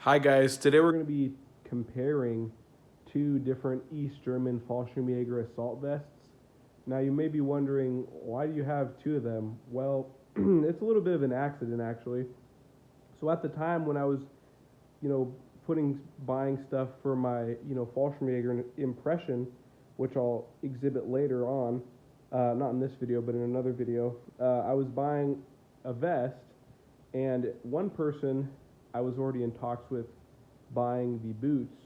Hi guys, today we're going to be comparing two different East German Fallschirmjäger Assault vests. Now you may be wondering, why do you have two of them? Well, it's a little bit of an accident actually. So at the time when I was, you know, buying stuff for my, Fallschirmjäger impression, which I'll exhibit later on, not in this video, but in another video, I was buying a vest, and one person I was already in talks with buying the boots,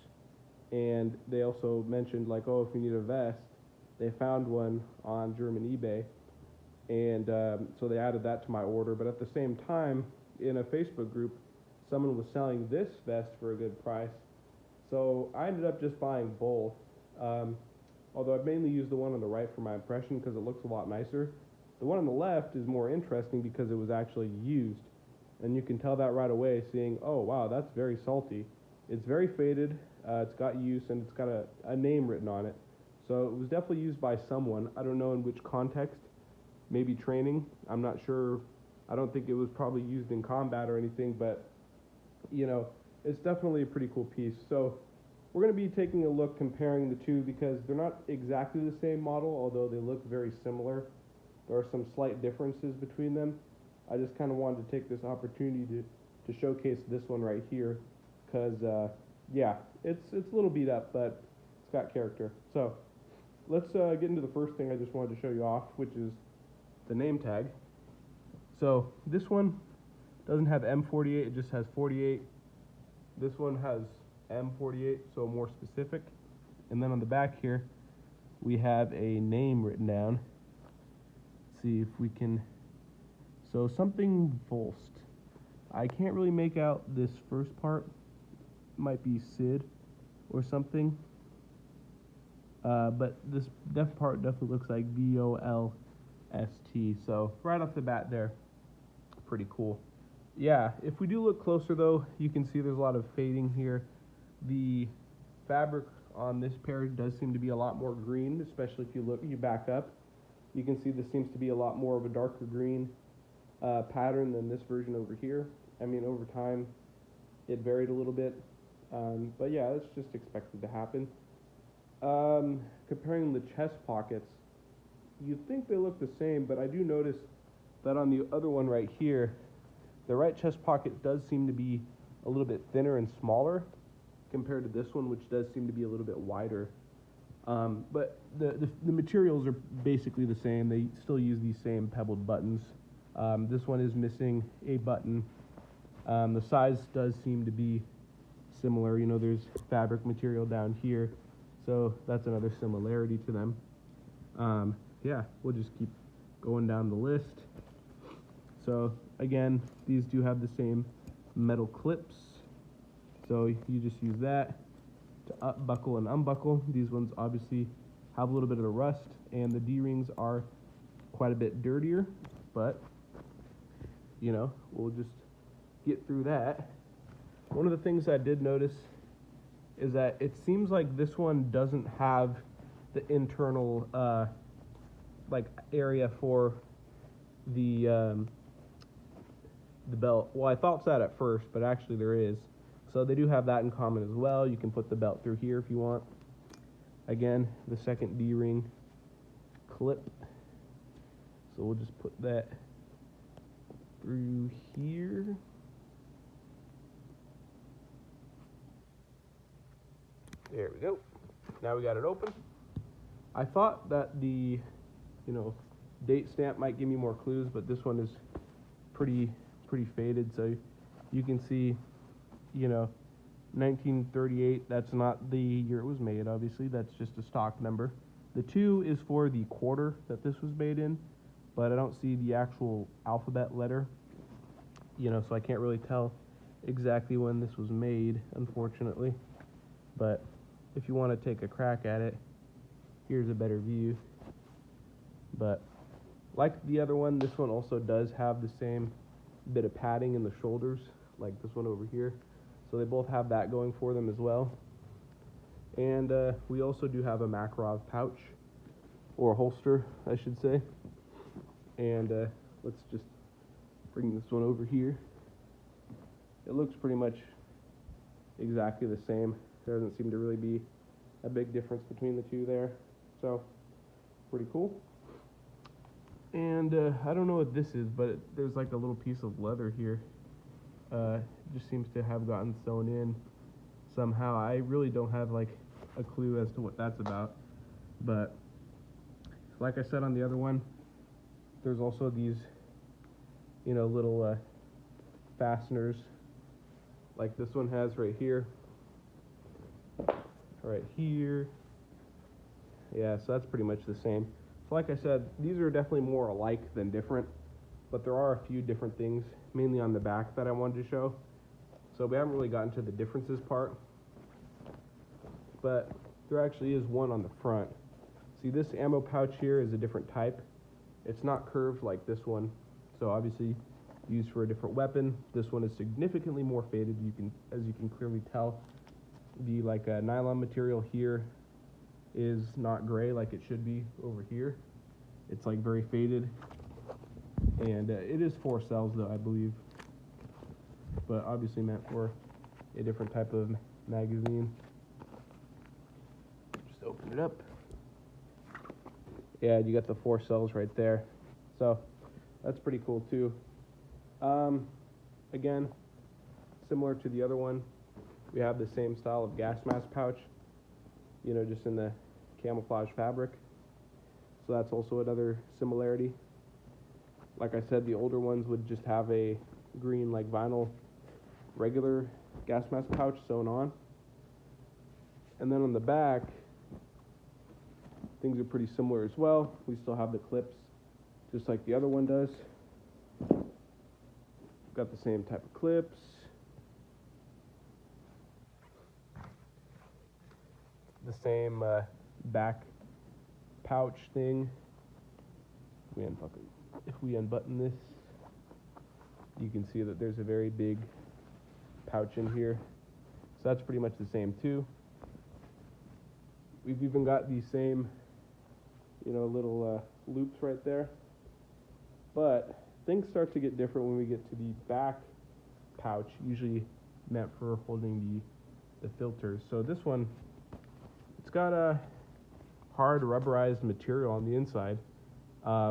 and they also mentioned like, oh, if you need a vest, they found one on German eBay, and so they added that to my order. But at the same time, in a Facebook group, someone was selling this vest for a good price, so I ended up just buying both. Although I mainly used the one on the right for my impression because it looks a lot nicer. The one on the left is more interesting because it was actually used. And you can tell that right away, seeing, oh wow, that's very salty. It's very faded, it's got use, and it's got a name written on it. So it was definitely used by someone. I don't know in which context, maybe training, I'm not sure. I don't think it was probably used in combat or anything, but it's definitely a pretty cool piece. So we're going to be taking a look, comparing the two, because they're not exactly the same model, although they look very similar. There are some slight differences between them. I just kind of wanted to take this opportunity to showcase this one right here, because yeah, it's a little beat up, but it's got character. So let's get into the first thing I just wanted to show you off, which is the name tag. So this one doesn't have M48, it just has 48. This one has M48, so more specific. And then on the back here, we have a name written down. Let's see if we can. So something Volst. I can't really make out this first part. It might be Sid or something. But this part definitely looks like Volst. So right off the bat there, pretty cool. Yeah, if we do look closer though, you can see there's a lot of fading here. The fabric on this pair does seem to be a lot more green, especially if you back up. You can see this seems to be a lot more of a darker green pattern than this version over here. I mean, over time, it varied a little bit, but yeah, that's just expected to happen. Comparing the chest pockets, you'd think they look the same, but I do notice that on the other one right here, the right chest pocket does seem to be a little bit thinner and smaller compared to this one, which does seem to be a little bit wider. But the materials are basically the same. They still use these same pebbled buttons. This one is missing a button. The size does seem to be similar. There's fabric material down here, so that's another similarity to them. Yeah, we'll just keep going down the list. So again, these do have the same metal clips, so you just use that to buckle and unbuckle. These ones obviously have a little bit of the rust, and the D-rings are quite a bit dirtier, but we'll just get through that. One of the things I did notice is that it seems like this one doesn't have the internal area for the belt. Well, I thought that at first, but actually there is. So they do have that in common as well. You can put the belt through here if you want. Again, the second D-ring clip. So we'll just put that through here. There we go. Now we got it open. I thought that the, date stamp might give me more clues, but this one is pretty faded. So you can see, 1938, that's not the year it was made, obviously. That's just a stock number. The 2 is for the quarter that this was made in, but I don't see the actual alphabet letter, so I can't really tell exactly when this was made, unfortunately. But if you want to take a crack at it, here's a better view. But like the other one, this one also does have the same bit of padding in the shoulders, like this one over here. So they both have that going for them as well. And we also do have a Makarov pouch, or holster, I should say. And let's just bring this one over here. It looks pretty much exactly the same. There doesn't seem to really be a big difference between the two there. So, pretty cool. And I don't know what this is, but there's like a little piece of leather here. It just seems to have gotten sewn in somehow. I really don't have like a clue as to what that's about. But like I said on the other one, there's also these, little fasteners like this one has right here. Right here. Yeah, so that's pretty much the same. So like I said, these are definitely more alike than different, but there are a few different things, mainly on the back, that I wanted to show. So we haven't really gotten to the differences part, but there actually is one on the front. See, this ammo pouch here is a different type. It's not curved like this one, so obviously used for a different weapon. This one is significantly more faded. As you can clearly tell, the nylon material here is not gray like it should be over here. It's like very faded, and it is 4 cells though, I believe, but obviously meant for a different type of magazine. Just open it up. Yeah, you got the 4 cells right there, so that's pretty cool too. Again, similar to the other one, we have the same style of gas mask pouch, just in the camouflage fabric. So that's also another similarity. Like I said, the older ones would just have a green vinyl regular gas mask pouch sewn on. And then on the back, things are pretty similar as well. We still have the clips, just like the other one does. Got the same type of clips. The same back pouch thing. If we unbutton this, you can see that there's a very big pouch in here. So that's pretty much the same too. We've even got these same, little loops right there. But things start to get different when we get to the back pouch, usually meant for holding the filters. So this one, it's got a hard rubberized material on the inside,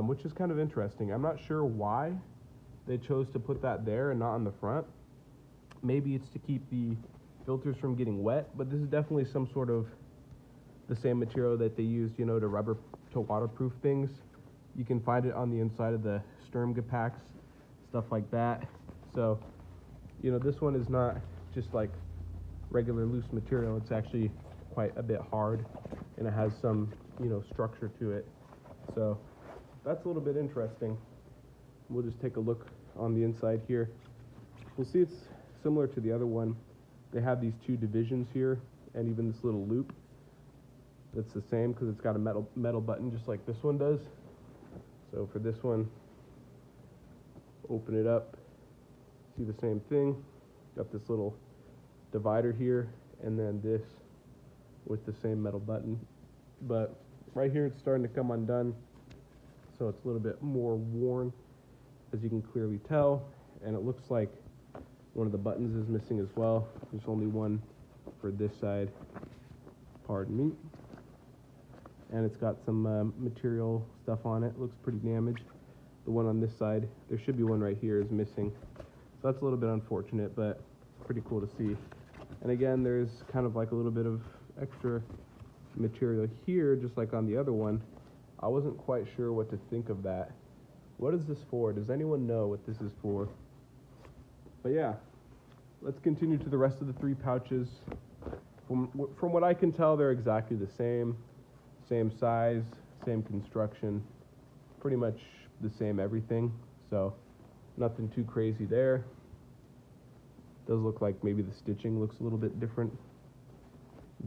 which is kind of interesting. I'm not sure why they chose to put that there and not on the front. Maybe it's to keep the filters from getting wet, but this is definitely some sort of the same material that they used, to waterproof things. You can find it on the inside of the Sturmgepacks, stuff like that. So, this one is not just like regular loose material. It's actually quite a bit hard, and it has some, structure to it. So that's a little bit interesting. We'll just take a look on the inside here. We'll see it's similar to the other one. They have these 2 divisions here, and even this little loop. That's the same because it's got a metal button just like this one does. So for this one, open it up, see the same thing. Got this little divider here, and then this with the same metal button. But right here it's starting to come undone, so it's a little bit more worn, as you can clearly tell. And it looks like one of the buttons is missing as well. There's only one for this side, pardon me. And it's got some material stuff on it. Looks pretty damaged. The one on this side, there should be one right here, is missing. So that's a little bit unfortunate, but pretty cool to see. And again, there's kind of like a little bit of extra material here, just like on the other one. I wasn't quite sure what to think of that. What is this for? Does anyone know what this is for? But yeah, let's continue to the rest of the 3 pouches. From what I can tell, they're exactly the same. Same size, same construction, pretty much the same everything. So nothing too crazy there. Does look like maybe the stitching looks a little bit different,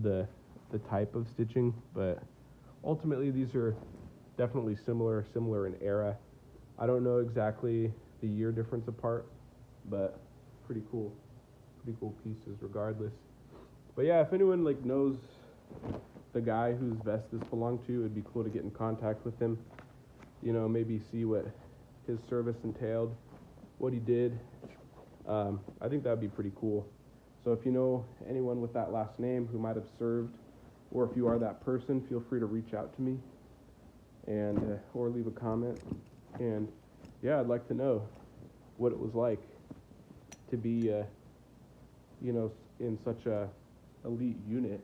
the type of stitching, but ultimately these are definitely similar in era. I don't know exactly the year difference apart, but pretty cool pieces regardless. But yeah, if anyone knows the guy whose vest this belonged to, it'd be cool to get in contact with him, maybe see what his service entailed, what he did. I think that'd be pretty cool. So if you know anyone with that last name who might have served, or if you are that person, feel free to reach out to me and or leave a comment. And yeah, I'd like to know what it was like to be, in such a elite unit.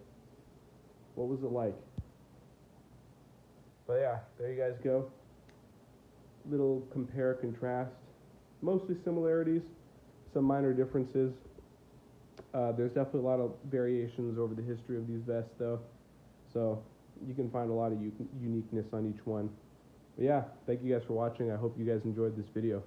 What was it like? But yeah, there you guys go. Little compare, contrast. Mostly similarities, some minor differences. There's definitely a lot of variations over the history of these vests, though. So you can find a lot of uniqueness on each one. But yeah, thank you guys for watching. I hope you guys enjoyed this video.